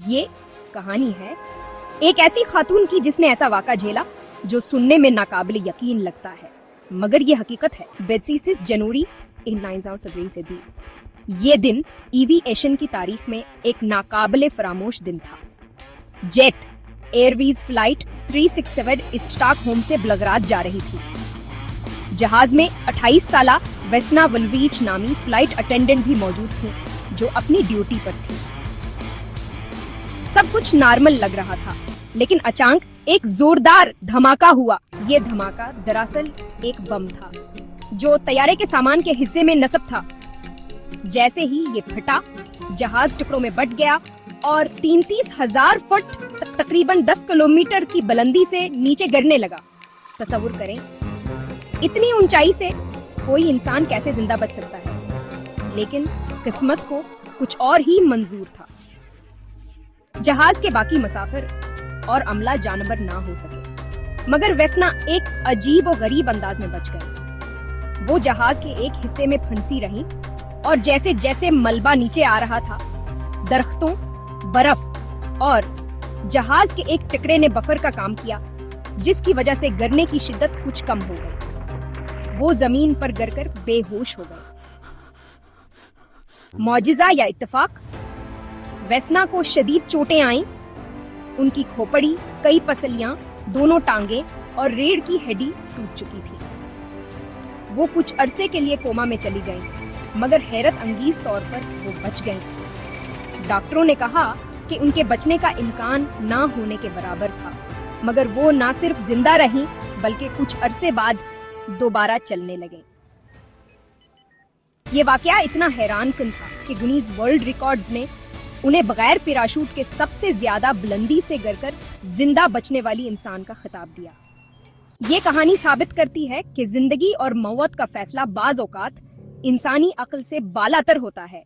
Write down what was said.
ये कहानी है एक ऐसी खातून की जिसने ऐसा वाक़ा झेला जो सुनने में नाकाबिल यकीन लगता है, मगर ये हकीकत है। 26 जनवरी 1973 ये दिन एविएशन की तारीख में एक नाकाबिल फरामोश दिन था। जेट एयरवेज फ्लाइट 367 स्टॉकहोम से बेलग्राद जा रही थी। जहाज में 28 साला वेस्ना वल्वीच नामी फ्लाइट अटेंडेंट भी मौजूद थी जो अपनी ड्यूटी पर थी। सब कुछ नॉर्मल लग रहा था, लेकिन अचानक एक जोरदार धमाका हुआ। ये धमाका दरअसल एक बम था जो तैयारे के सामान के हिस्से में नस्ब था। जैसे ही ये फटा, जहाज टुकड़ों में बट गया और 33,000 फुट तकरीबन 10 किलोमीटर की बुलंदी से नीचे गिरने लगा। तसव्वुर करें, इतनी ऊंचाई से कोई इंसान कैसे जिंदा बच सकता है, लेकिन किस्मत को कुछ और ही मंजूर था। जहाज के बाकी मुसाफिर और अमला जानवर ना हो सके, मगर वेस्ना एक अजीब और गरीब अंदाज में बच गई। वो जहाज के एक हिस्से में फंसी रही और जैसे जैसे मलबा नीचे आ रहा था, दरख्तों, बर्फ और जहाज के एक टुकड़े ने बफर का काम किया, जिसकी वजह से गिरने की शिद्दत कुछ कम हो गई। वो जमीन पर गिरकर बेहोश हो गए। मौजिजा या इत्तेफाक? वेस्ना को शदीद चोटें आईं। उनकी खोपड़ी, कई पसलियां, दोनों टांगे और रीढ़ की हड्डी टूट चुकी थी। वो कुछ अरसे के लिए कोमा में चली गईं, मगर हैरत अंगेज तौर पर वो बच गईं। डॉक्टरों ने कहा कि उनके बचने का इम्कान ना होने के बराबर था, मगर वो ना सिर्फ जिंदा रहीं बल्कि कुछ अरसे बाद दोबारा चलने लगे। ये वाकया इतना हैरानकुन था कि गिनीज वर्ल्ड रिकॉर्ड्स ने उन्हें बगैर पैराशूट के सबसे ज्यादा बुलंदी से गिरकर जिंदा बचने वाली इंसान का खिताब दिया। ये कहानी साबित करती है कि जिंदगी और मौत का फैसला बाज औकात इंसानी अक्ल से बालातर होता है।